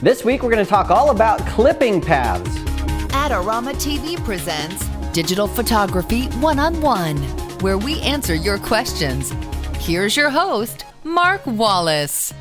This week we're going to talk all about clipping paths. Adorama TV presents Digital Photography One-on-One, where we answer your questions. Here's your host, Mark Wallace.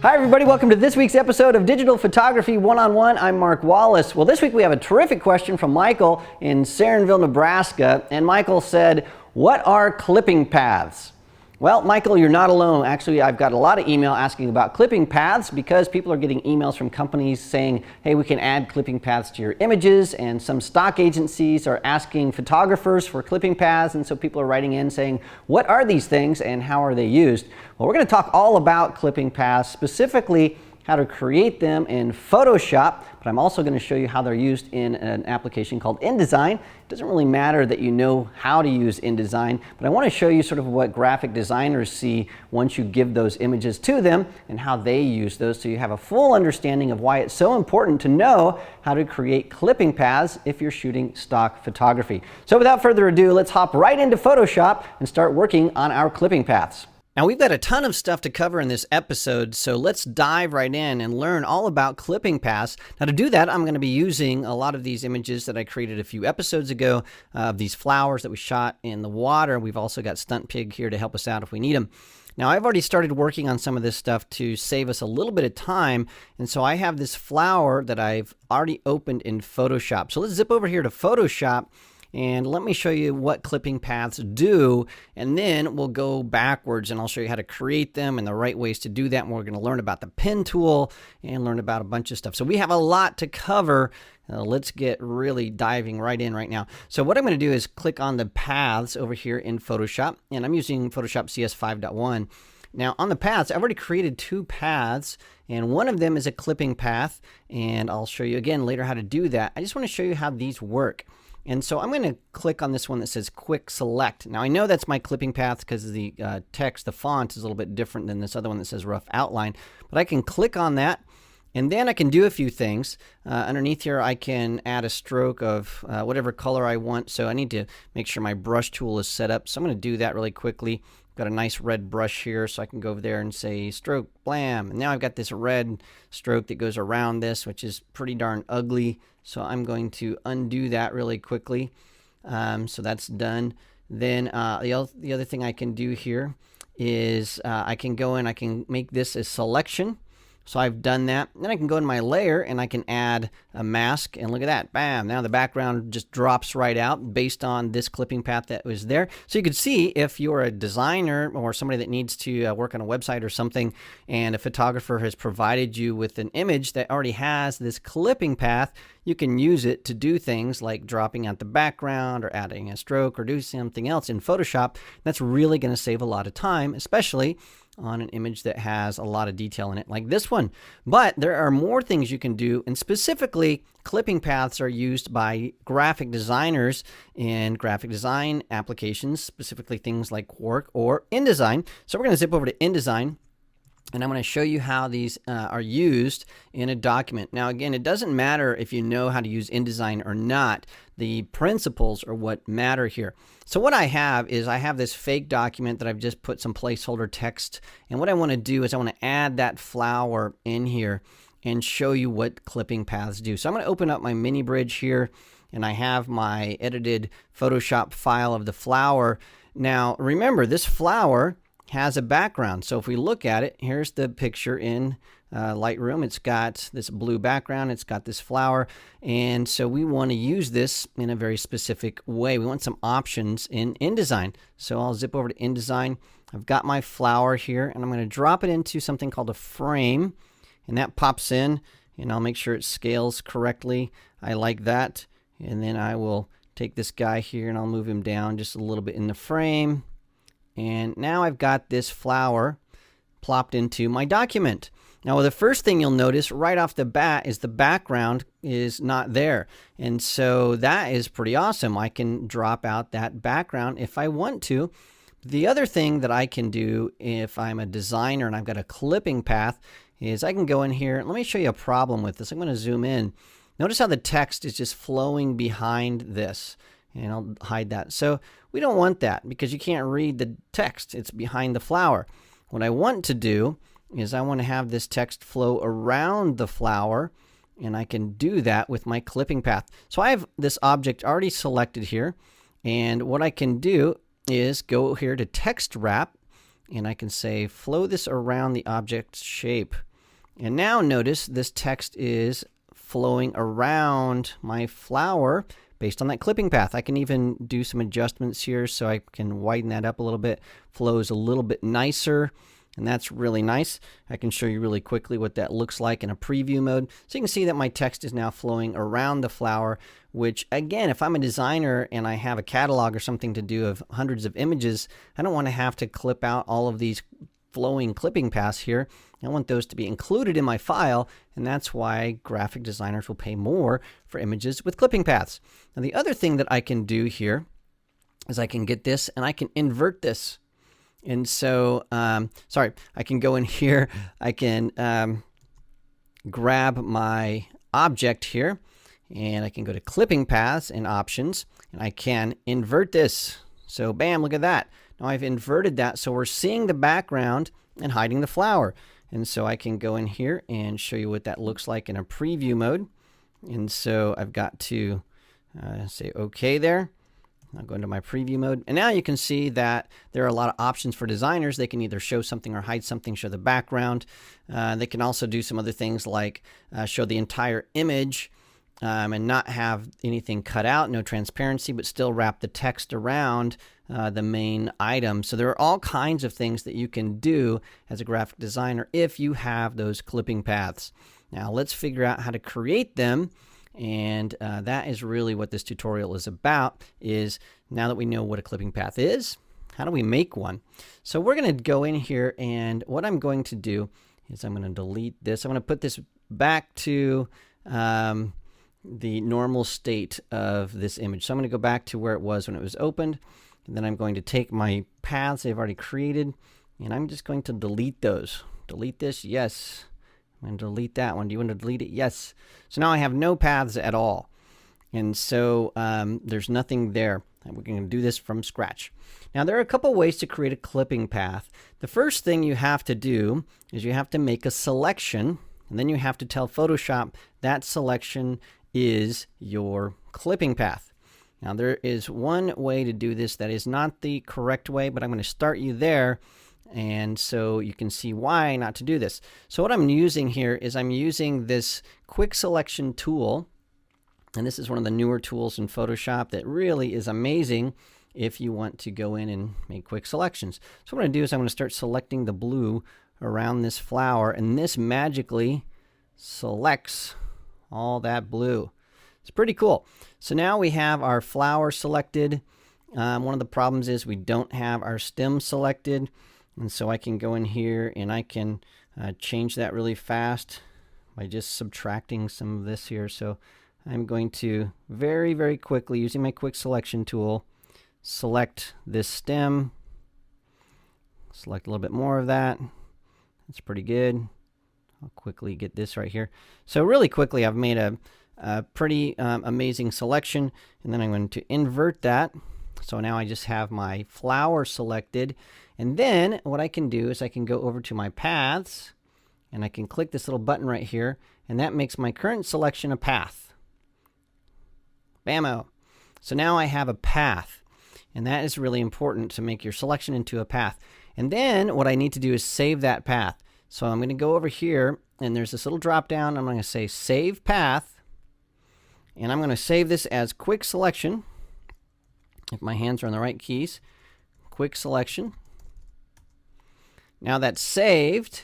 Hi everybody, welcome to this week's episode of Digital Photography One-on-One. I'm Mark Wallace. Well, this week we have a terrific question from Michael in Sarenville, Nebraska. And Michael said, what are clipping paths? Well, Michael, you're not alone. Actually, I've got a lot of email asking about clipping paths because people are getting emails from companies saying, hey, we can add clipping paths to your images, and some stock agencies are asking photographers for clipping paths, and so people are writing in saying, what are these things and how are they used? Well, we're going to talk all about clipping paths, specifically how to create them in Photoshop, but I'm also going to show you how they're used in an application called InDesign. It doesn't really matter that you know how to use InDesign, but I want to show you sort of what graphic designers see once you give those images to them and how they use those, so you have a full understanding of why it's so important to know how to create clipping paths if you're shooting stock photography. So without further ado, let's hop right into Photoshop and start working on our clipping paths. Now, we've got a ton of stuff to cover in this episode, so let's dive right in and learn all about clipping paths. Now, to do that, I'm going to be using a lot of these images that I created a few episodes ago of these flowers that we shot in the water. We've also got Stunt Pig here to help us out if we need them. Now, I've already started working on some of this stuff to save us a little bit of time, and so I have this flower that I've already opened in Photoshop. So let's zip over here to Photoshop, and let me show you what clipping paths do, and then we'll go backwards and I'll show you how to create them and the right ways to do that. And we're going to learn about the pen tool and learn about a bunch of stuff. So we have a lot to cover. Let's get really diving right in right now. So what I'm going to do is click on the paths over here in Photoshop, and I'm using Photoshop CS 5.1. Now on the paths, I've already created two paths, and one of them is a clipping path, and I'll show you again later how to do that. I just want to show you how these work. And so I'm going to click on this one that says Quick Select. Now I know that's my clipping path because the text, the font is a little bit different than this other one that says Rough Outline. But I can click on that, and then I can do a few things. Underneath here I can add a stroke of whatever color I want. So I need to make sure my brush tool is set up. So I'm going to do that really quickly. Got a nice red brush here, so I can go over there and say stroke, blam. And now I've got this red stroke that goes around this, which is pretty darn ugly. So I'm going to undo that really quickly. So that's done. Then the other thing I can do here is I can go in, I can make this a selection. So I've done that. Then I can go in my layer and I can add a mask, and look at that, bam. Now the background just drops right out based on this clipping path that was there. So you can see if you're a designer or somebody that needs to work on a website or something, and a photographer has provided you with an image that already has this clipping path, you can use it to do things like dropping out the background or adding a stroke or do something else in Photoshop. That's really going to save a lot of time, especially on an image that has a lot of detail in it like this one. But there are more things you can do, and specifically clipping paths are used by graphic designers in graphic design applications, specifically things like Quark or InDesign. So we're going to zip over to InDesign, and I'm going to show you how these are used in a document. Now again, it doesn't matter if you know how to use InDesign or not. The principles are what matter here. So what I have is I have this fake document that I've just put some placeholder text, and what I want to do is I want to add that flower in here and show you what clipping paths do. So I'm going to open up my mini bridge here, and I have my edited Photoshop file of the flower. Now remember, this flower has a background. So if we look at it, here's the picture in Lightroom. It's got this blue background, it's got this flower, and so we want to use this in a very specific way. We want some options in InDesign. So I'll zip over to InDesign. I've got my flower here, and I'm going to drop it into something called a frame, and that pops in, and I'll make sure it scales correctly. I like that. And then I will take this guy here and I'll move him down just a little bit in the frame. And now I've got this flower plopped into my document. Now, the first thing you'll notice right off the bat is the background is not there. And so that is pretty awesome. I can drop out that background if I want to. The other thing that I can do if I'm a designer and I've got a clipping path is I can go in here. Let me show you a problem with this. I'm going to zoom in. Notice how the text is just flowing behind this. And I'll hide that. So we don't want that because you can't read the text. It's behind the flower. What I want to do is I want to have this text flow around the flower, and I can do that with my clipping path. So I have this object already selected here, and what I can do is go here to text wrap, and I can say flow this around the object's shape. And now notice this text is flowing around my flower based on that clipping path. I can even do some adjustments here so I can widen that up a little bit. Flows a little bit nicer, and that's really nice. I can show you really quickly what that looks like in a preview mode. So you can see that my text is now flowing around the flower, which again, if I'm a designer and I have a catalog or something to do of hundreds of images, I don't want to have to clip out all of these flowing clipping paths here. I want those to be included in my file, and that's why graphic designers will pay more for images with clipping paths. Now the other thing that I can do here is I can get this and I can invert this. And so, I can go in here, I can grab my object here, and I can go to clipping paths and options, and I can invert this. So bam, look at that. Now I've inverted that, so we're seeing the background and hiding the flower. And so I can go in here and show you what that looks like in a preview mode. And so I've got to say OK there. I'll go into my preview mode, and now you can see that there are a lot of options for designers. They can either show something or hide something, show the background. They can also do some other things like show the entire image and not have anything cut out, no transparency, but still wrap the text around the main item. So there are all kinds of things that you can do as a graphic designer if you have those clipping paths. Now let's figure out how to create them. And that is really what this tutorial is about, is now that we know what a clipping path is, how do we make one? So we're going to go in here, and what I'm going to do is I'm going to delete this. I'm going to put this back to the normal state of this image. So I'm going to go back to where it was when it was opened, and then I'm going to take my paths I've already created, and I'm just going to delete those. Delete this, yes. I'm going to delete that one. Do you want to delete it? Yes. So now I have no paths at all. And so there's nothing there. We're going to do this from scratch. Now there are a couple ways to create a clipping path. The first thing you have to do is you have to make a selection, and then you have to tell Photoshop that selection is your clipping path. Now there is one way to do this that is not the correct way, but I'm going to start you there. And so you can see why not to do this. So what I'm using here is I'm using this quick selection tool. And this is one of the newer tools in Photoshop that really is amazing if you want to go in and make quick selections. So what I'm going to do is I'm going to start selecting the blue around this flower. And this magically selects all that blue. It's pretty cool. So now we have our flower selected. One of the problems is we don't have our stem selected. And so I can go in here and I can change that really fast by just subtracting some of this here. So I'm going to very, very quickly, using my quick selection tool, select this stem, select a little bit more of that. That's pretty good. I'll quickly get this right here. So really quickly, I've made a pretty amazing selection, and then I'm going to invert that. So now I just have my flower selected. And then what I can do is I can go over to my paths, and I can click this little button right here, and that makes my current selection a path. Bammo. So now I have a path, and that is really important to make your selection into a path. And then what I need to do is save that path. So I'm going to go over here, and there's this little drop down. I'm going to say Save Path, and I'm going to save this as Quick Selection. If my hands are on the right keys, Quick Selection. Now that's saved,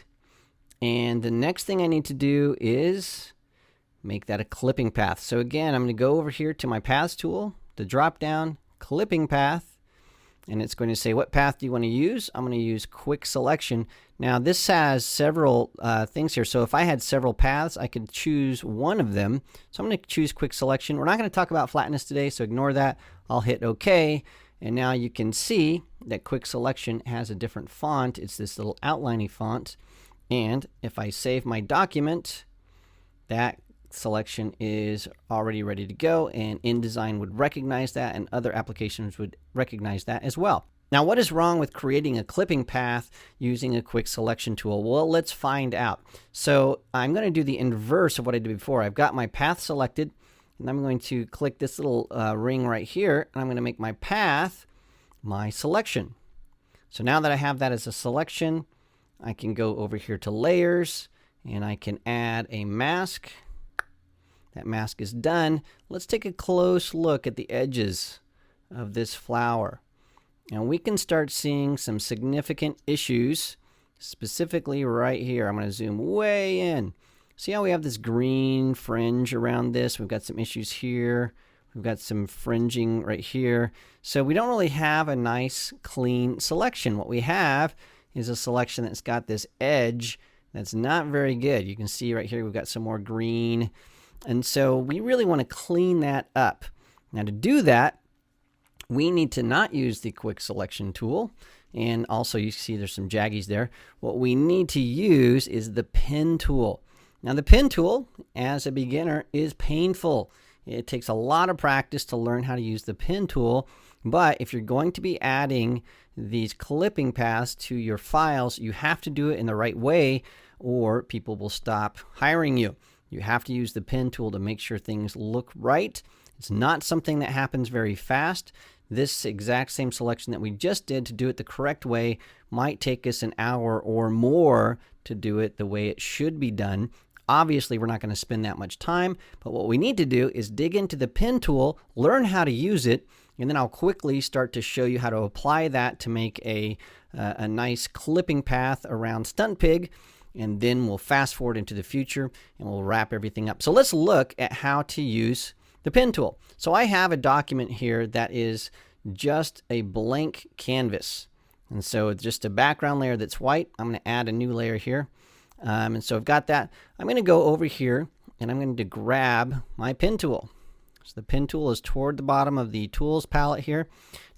and the next thing I need to do is make that a clipping path. So again, I'm going to go over here to my Paths tool, the drop down, Clipping Path, and it's going to say what path do you want to use. I'm going to use Quick Selection. Now this has several things here, so if I had several paths, I could choose one of them. So I'm going to choose Quick Selection. We're not going to talk about flatness today, so ignore that. I'll hit OK. And now you can see that Quick Selection has a different font. It's this little outlining font. And if I save my document, that selection is already ready to go, and InDesign would recognize that, and other applications would recognize that as well. Now, what is wrong with creating a clipping path using a quick selection tool? Well, let's find out. So I'm going to do the inverse of what I did before. I've got my path selected, and I'm going to click this little ring right here, and I'm going to make my path my selection. So now that I have that as a selection, I can go over here to layers, and I can add a mask. That mask is done. Let's take a close look at the edges of this flower. And we can start seeing some significant issues, specifically right here. I'm going to zoom way in. See how we have this green fringe around this? We've got some issues here. We've got some fringing right here. So we don't really have a nice, clean selection. What we have is a selection that's got this edge that's not very good. You can see right here we've got some more green. And so we really want to clean that up. Now to do that, we need to not use the quick selection tool. And also you see there's some jaggies there. What we need to use is the pen tool. Now the pen tool, as a beginner, is painful. It takes a lot of practice to learn how to use the pen tool. But if you're going to be adding these clipping paths to your files, you have to do it in the right way or people will stop hiring you. You have to use the pen tool to make sure things look right. It's not something that happens very fast. This exact same selection that we just did, to do it the correct way, might take us an hour or more to do it the way it should be done. Obviously, we're not going to spend that much time, but what we need to do is dig into the pen tool, learn how to use it, and then I'll quickly start to show you how to apply that to make a nice clipping path around Stunt Pig, and then we'll fast forward into the future and we'll wrap everything up. So let's look at how to use the pen tool. So I have a document here that is just a blank canvas. And so it's just a background layer that's white. I'm going to add a new layer here. And so I've got that. I'm going to go over here and I'm going to grab my pen tool. So the pen tool is toward the bottom of the tools palette here.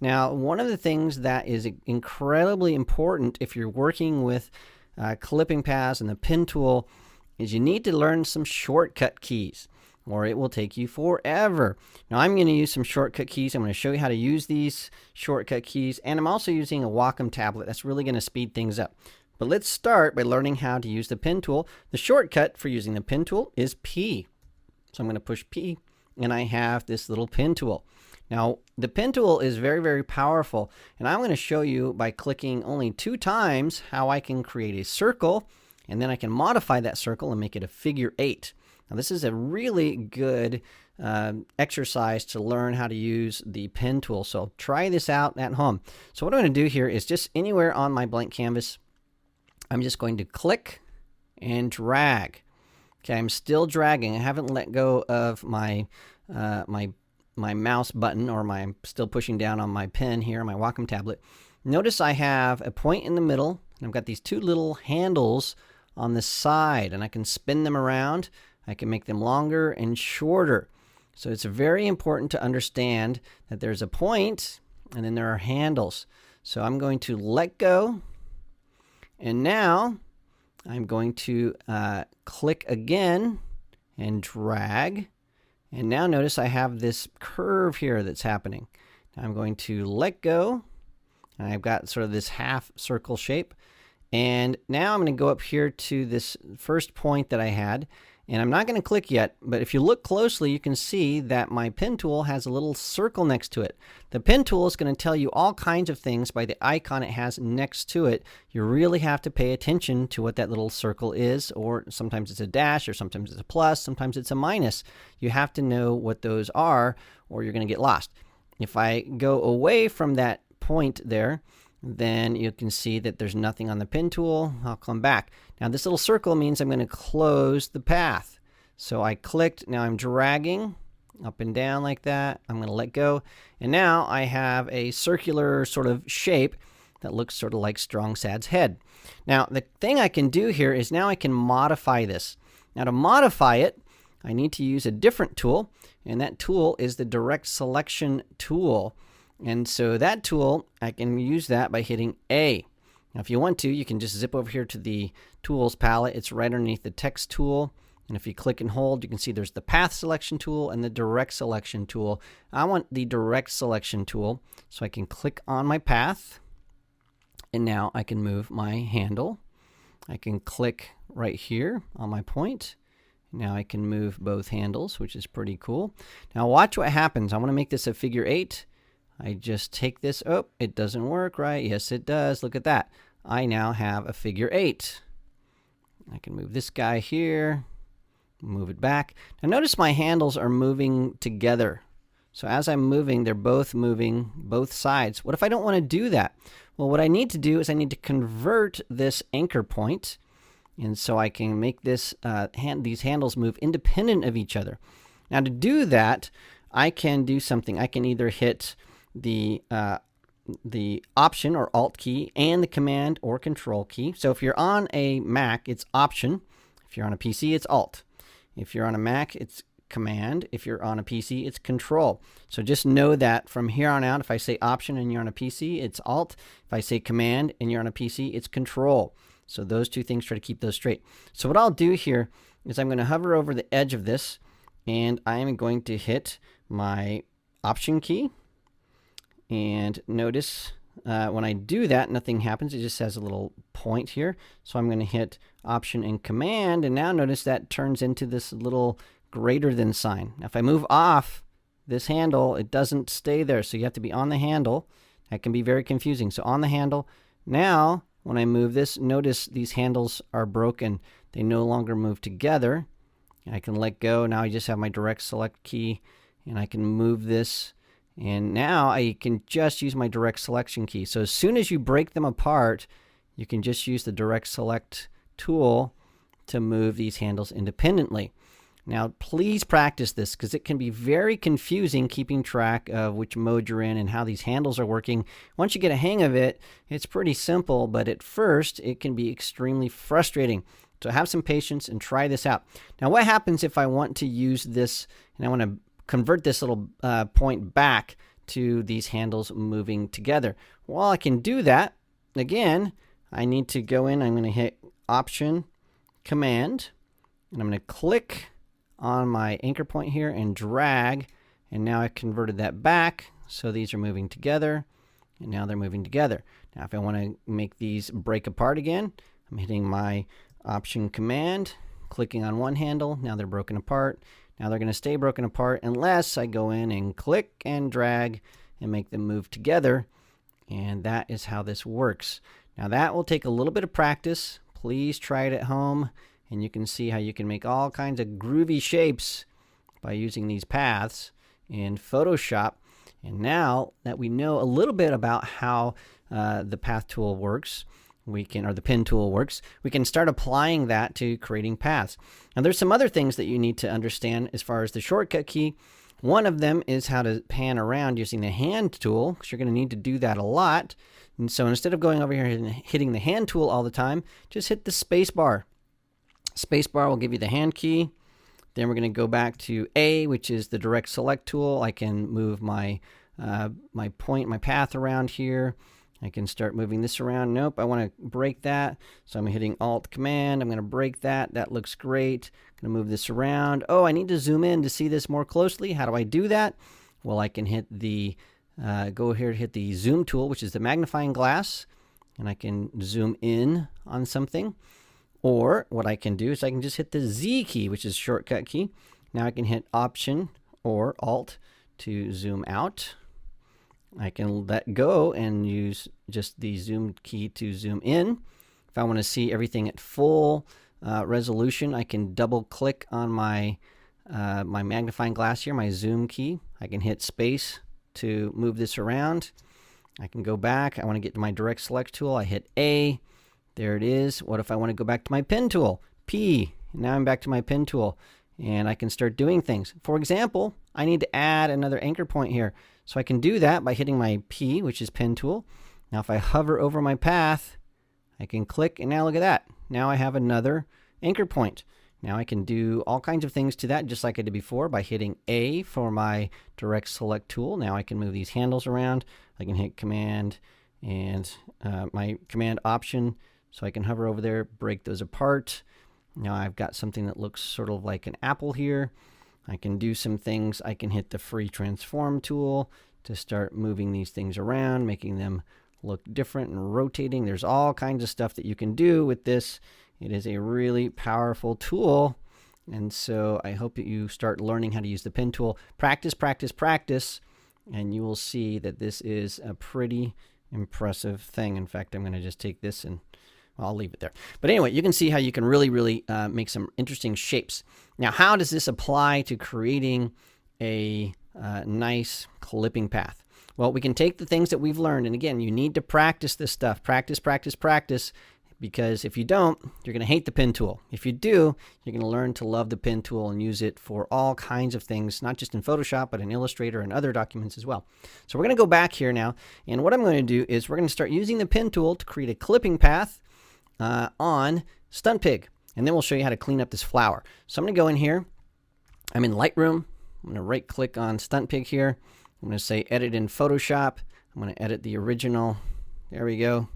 Now, one of the things that is incredibly important if you're working with clipping paths and the pen tool is you need to learn some shortcut keys, or it will take you forever. Now I'm going to use some shortcut keys. I'm going to show you how to use these shortcut keys, and I'm also using a Wacom tablet. That's really going to speed things up. But let's start by learning how to use the pen tool. The shortcut for using the pen tool is P. So I'm going to push P, and I have this little pen tool. Now, the pen tool is very, very powerful, and I'm going to show you by clicking only 2 times how I can create a circle, and then I can modify that circle and make it a figure 8. Now, this is a really good exercise to learn how to use the pen tool, so try this out at home. So what I'm going to do here is just anywhere on my blank canvas, I'm just going to click and drag. Okay, I'm still dragging. I haven't let go of my my mouse button, or I'm still pushing down on my pen here on my Wacom tablet. Notice I have a point in the middle, and I've got these 2 little handles on the side, and I can spin them around. I can make them longer and shorter. So it's very important to understand that there's a point and then there are handles. So I'm going to let go, and now I'm going to click again and drag. And now notice I have this curve here that's happening. Now I'm going to let go, and I've got sort of this half circle shape. And now I'm going to go up here to this first point that I had, and I'm not going to click yet, but if you look closely, you can see that my pen tool has a little circle next to it. The pen tool is going to tell you all kinds of things by the icon it has next to it. You really have to pay attention to what that little circle is, or sometimes it's a dash, or sometimes it's a plus, sometimes it's a minus. You have to know what those are, or you're going to get lost. If I go away from that point there, then you can see that there's nothing on the pen tool. I'll come back. Now this little circle means I'm going to close the path. So I clicked, now I'm dragging up and down like that. I'm going to let go. And now I have a circular sort of shape that looks sort of like Strong Sad's head. Now the thing I can do here is now I can modify this. Now to modify it, I need to use a different tool, and that tool is the Direct Selection tool. And so that tool, I can use that by hitting A. Now if you want to, you can just zip over here to the tools palette. It's right underneath the text tool. And if you click and hold, you can see there's the path selection tool and the direct selection tool. I want the direct selection tool, so I can click on my path, And now I can move my handle. I can click right here on my point. Now I can move both handles, which is pretty cool. Now watch what happens. I want to make this a figure 8. I just take this. Oh, it doesn't work right. Yes, it does. Look at that. I now have a figure 8. I can move this guy here, move it back. Now notice my handles are moving together. So as I'm moving, they're both moving both sides. What if I don't want to do that? Well, what I need to do is I need to convert this anchor point, and so I can make this these handles move independent of each other. Now to do that, I can do something. I can either hit the Option or Alt key and the Command or Control key. So if you're on a Mac, it's Option. If you're on a PC, it's Alt. If you're on a Mac, it's Command. If you're on a PC, it's Control. So just know that from here on out, if I say Option and you're on a PC, it's Alt. If I say Command and you're on a PC, it's Control. So those two things, try to keep those straight. So what I'll do here is I'm going to hover over the edge of this, and I am going to hit my Option key. And notice when I do that, nothing happens. It just has a little point here. So I'm going to hit Option and Command, and now notice that turns into this little greater than sign. Now if I move off this handle, it doesn't stay there. So you have to be on the handle. That can be very confusing. So on the handle. Now when I move this, notice these handles are broken. They no longer move together. I can let go. Now I just have my direct select key, and I can move this. And now I can just use my direct selection key. So as soon as you break them apart, you can just use the direct select tool to move these handles independently. Now please practice this, because it can be very confusing keeping track of which mode you're in and how these handles are working. Once you get a hang of it, it's pretty simple, but at first it can be extremely frustrating. So have some patience and try this out. Now what happens if I want to use this and I want to convert this little point back to these handles moving together? Well, I can do that. Again, I need to go in. I'm going to hit Option, Command, and I'm going to click on my anchor point here and drag, and now I converted that back. So these are moving together, and now they're moving together. Now if I want to make these break apart again, I'm hitting my Option, Command, clicking on one handle. Now they're broken apart. Now they're going to stay broken apart unless I go in and click and drag and make them move together. And that is how this works. Now that will take a little bit of practice. Please try it at home, and you can see how you can make all kinds of groovy shapes by using these paths in Photoshop. And now that we know a little bit about how the path tool works, or the pen tool works, we can start applying that to creating paths. Now there's some other things that you need to understand as far as the shortcut key. One of them is how to pan around using the hand tool, because you're going to need to do that a lot. And so instead of going over here and hitting the hand tool all the time, just hit the space bar. Space bar will give you the hand key. Then we're going to go back to A, which is the direct select tool. I can move my my path around here. I can start moving this around. Nope, I want to break that. So I'm hitting Alt Command. I'm going to break that. That looks great. I'm going to move this around. Oh, I need to zoom in to see this more closely. How do I do that? Well, I can hit the, go here to hit the zoom tool, which is the magnifying glass, and I can zoom in on something. Or what I can do is I can just hit the Z key, which is shortcut key. Now I can hit Option or Alt to zoom out. I can let go and use just the zoom key to zoom in. If I want to see everything at full resolution, I can double click on my my magnifying glass here, my zoom key. I can hit space to move this around. I can go back. I want to get to my direct select tool. I hit A. There it is. What if I want to go back to my pen tool? P. Now I'm back to my pen tool, and I can start doing things. For example, I need to add another anchor point here. So I can do that by hitting my P, which is pen tool. Now if I hover over my path, I can click, and now look at that. Now I have another anchor point. Now I can do all kinds of things to that, just like I did before, by hitting A for my direct select tool. Now I can move these handles around. I can hit Command and my Command Option, so I can hover over there, break those apart. Now I've got something that looks sort of like an apple here. I can do some things. I can hit the free transform tool to start moving these things around, making them look different and rotating. There's all kinds of stuff that you can do with this. It is a really powerful tool. And so I hope that you start learning how to use the pen tool. Practice, practice, practice, and you will see that this is a pretty impressive thing. In fact, I'm going to just take this and I'll leave it there. But anyway, you can see how you can really make some interesting shapes. Now, how does this apply to creating a nice clipping path? Well, we can take the things that we've learned, and again, you need to practice this stuff. Practice, practice, practice. Because if you don't, you're going to hate the pen tool. If you do, you're going to learn to love the pen tool and use it for all kinds of things, not just in Photoshop, but in Illustrator and other documents as well. So we're going to go back here now, and what I'm going to do is we're going to start using the pen tool to create a clipping path on StuntPig, and then we'll show you how to clean up this flower. So I'm going to go in here. I'm in Lightroom. I'm going to right-click on StuntPig here. I'm going to say Edit in Photoshop. I'm going to edit the original. There we go.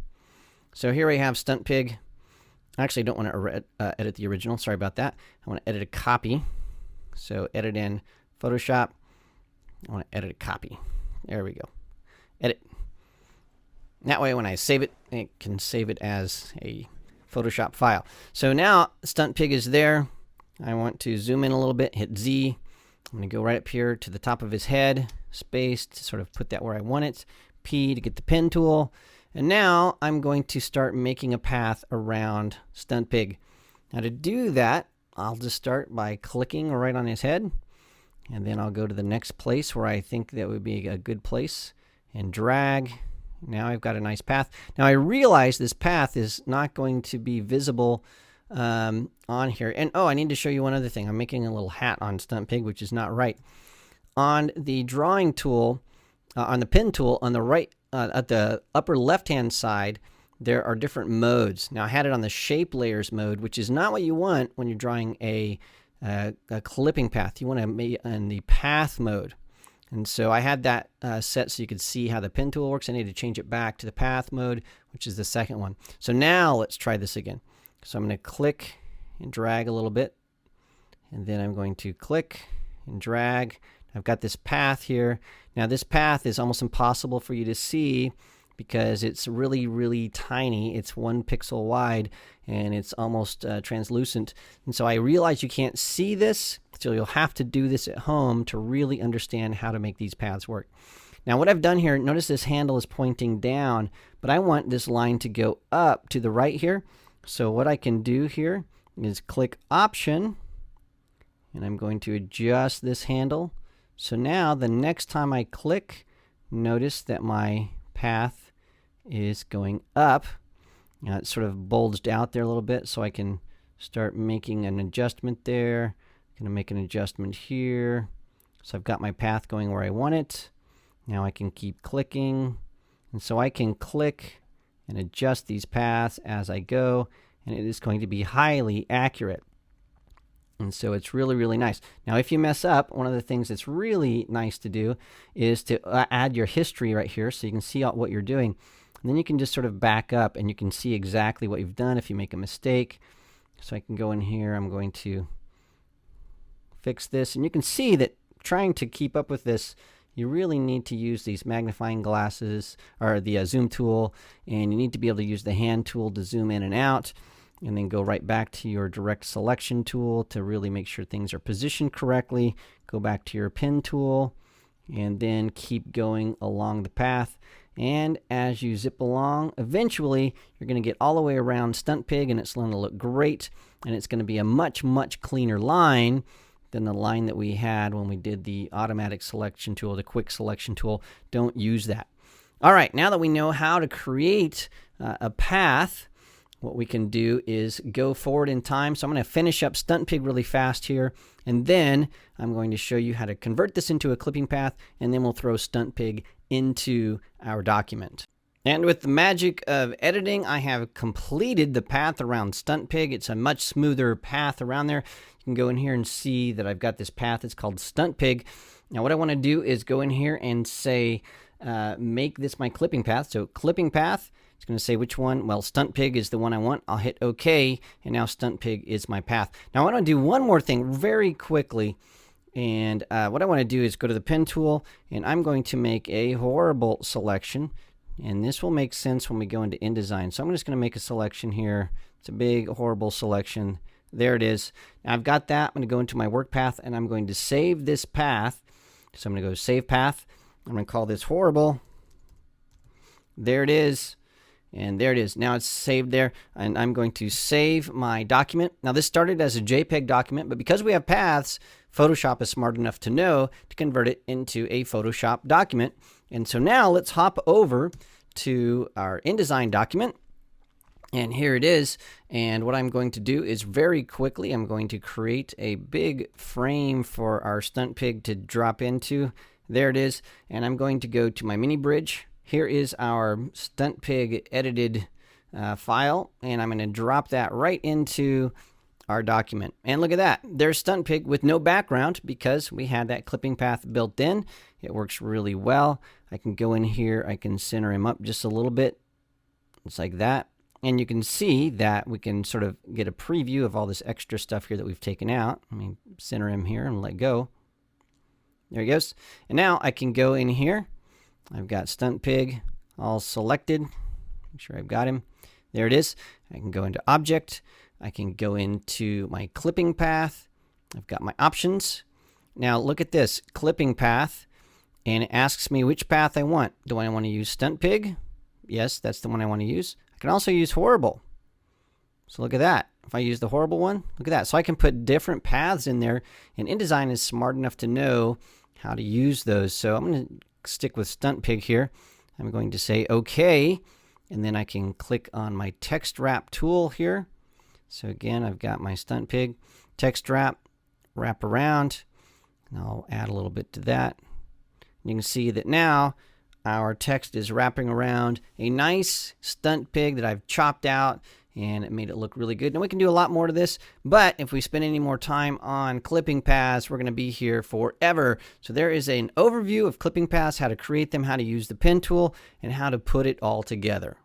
So here we have StuntPig. I actually don't want to edit the original. Sorry about that. I want to edit a copy. So edit in Photoshop. I want to edit a copy. There we go. Edit. That way when I save it, it can save it as a Photoshop file. So now StuntPig is there. I want to zoom in a little bit, hit Z. I'm going to go right up here to the top of his head, space to sort of put that where I want it, P to get the pen tool. And now I'm going to start making a path around StuntPig. Now to do that, I'll just start by clicking right on his head, and then I'll go to the next place where I think that would be a good place and drag. Now I've got a nice path. Now I realize this path is not going to be visible on here. And oh, I need to show you one other thing. I'm making a little hat on StuntPig, which is not right. On the drawing tool, on the pen tool, on the right, at the upper left-hand side, there are different modes. Now I had it on the shape layers mode, which is not what you want when you're drawing a clipping path. You want to make it in the path mode. And so I had that set so you could see how the pen tool works. I need to change it back to the path mode, which is the second one. So now let's try this again. So I'm going to click and drag a little bit, and then I'm going to click and drag. I've got this path here. Now this path is almost impossible for you to see because it's really tiny. It's 1 pixel wide and it's almost translucent. And so I realize you can't see this, so you'll have to do this at home to really understand how to make these paths work. Now what I've done here, notice this handle is pointing down, but I want this line to go up to the right here. So what I can do here is click Option, and I'm going to adjust this handle. So now the next time I click, notice that my path is going up. Now it's sort of bulged out there a little bit, so I can start making an adjustment there. I'm going to make an adjustment here. So I've got my path going where I want it. Now I can keep clicking. And so I can click and adjust these paths as I go, and it is going to be highly accurate. And so it's really nice. Now if you mess up, one of the things that's really nice to do is to add your history right here so you can see what you're doing. And then you can just sort of back up and you can see exactly what you've done if you make a mistake. So I can go in here, I'm going to fix this, and you can see that trying to keep up with this, you really need to use these magnifying glasses or the zoom tool, and you need to be able to use the hand tool to zoom in and out, and then go right back to your direct selection tool to really make sure things are positioned correctly. Go back to your pen tool and then keep going along the path. And as you zip along, eventually you're going to get all the way around StuntPig, and it's going to look great, and it's going to be a much cleaner line than the line that we had when we did the automatic selection tool, the quick selection tool. Don't use that. All right, now that we know how to create a path, what we can do is go forward in time. So I'm going to finish up StuntPig really fast here, and then I'm going to show you how to convert this into a clipping path, and then we'll throw StuntPig into our document. And with the magic of editing, I have completed the path around StuntPig. It's a much smoother path around there. You can go in here and see that I've got this path. It's called StuntPig. Now what I want to do is go in here and say, make this my clipping path. So clipping path. It's going to say which one. Well, StuntPig is the one I want. I'll hit OK, and now StuntPig is my path. Now I want to do one more thing very quickly, and what I want to do is go to the pen tool, and I'm going to make a horrible selection. And this will make sense when we go into InDesign. So I'm just going to make a selection here. It's a big, horrible selection. There it is. Now I've got that. I'm going to go into my work path, and I'm going to save this path. So I'm going to go Save Path. I'm going to call this horrible. There it is. And there it is. Now it's saved there, and I'm going to save my document. Now this started as a JPEG document, but because we have paths, Photoshop is smart enough to know to convert it into a Photoshop document. And so now let's hop over to our InDesign document. And here it is. And what I'm going to do is very quickly, I'm going to create a big frame for our stunt pig to drop into. There it is. And I'm going to go to my mini bridge. Here is our stunt pig edited file, and I'm going to drop that right into our document. And look at that. There's stunt pig with no background because we had that clipping path built in. It works really well. I can go in here. I can center him up just a little bit. It's like that. And you can see that we can sort of get a preview of all this extra stuff here that we've taken out. Let me center him here and let go. There he goes. And now I can go in here. I've got stunt pig all selected. Make sure I've got him. There it is. I can go into object. I can go into my clipping path. I've got my options. Now look at this clipping path, and it asks me which path I want. Do I want to use stunt pig? Yes, that's the one I want to use. I can also use horrible. So look at that. If I use the horrible one, look at that. So I can put different paths in there, and InDesign is smart enough to know how to use those. So I'm going to stick with stunt pig here. I'm going to say OK, and then I can click on my text wrap tool here. So again, I've got my stunt pig text wrap around, and I'll add a little bit to that. You can see that now our text is wrapping around a nice stunt pig that I've chopped out, and it made it look really good. Now we can do a lot more to this, but if we spend any more time on clipping paths, we're going to be here forever. So there is an overview of clipping paths, how to create them, how to use the pen tool, and how to put it all together.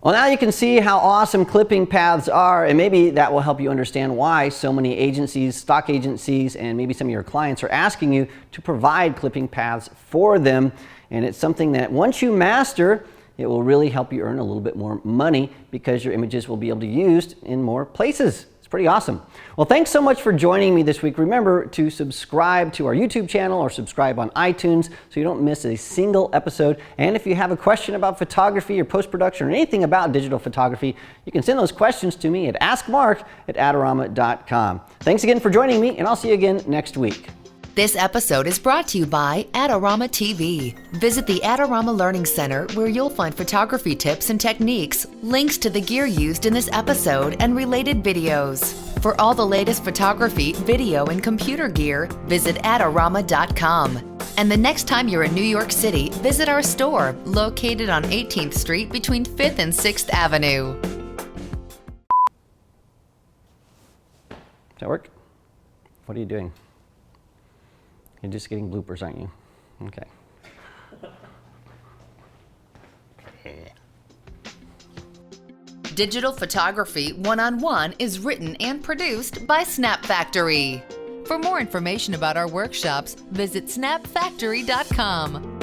Well, now you can see how awesome clipping paths are, and maybe that will help you understand why so many agencies, stock agencies, and maybe some of your clients are asking you to provide clipping paths for them. And it's something that once you master, it will really help you earn a little bit more money because your images will be able to be used in more places. It's pretty awesome. Well, thanks so much for joining me this week. Remember to subscribe to our YouTube channel or subscribe on iTunes so you don't miss a single episode. And if you have a question about photography or post-production or anything about digital photography, you can send those questions to me at askmark@adorama.com. Thanks again for joining me, and I'll see you again next week. This episode is brought to you by Adorama TV. Visit the Adorama Learning Center where you'll find photography tips and techniques, links to the gear used in this episode, and related videos. For all the latest photography, video, and computer gear, visit adorama.com. And the next time you're in New York City, visit our store located on 18th Street between 5th and 6th Avenue. Does that work? What are you doing? You're just getting bloopers, aren't you? Okay. Digital Photography One-on-One is written and produced by Snap Factory. For more information about our workshops, visit snapfactory.com.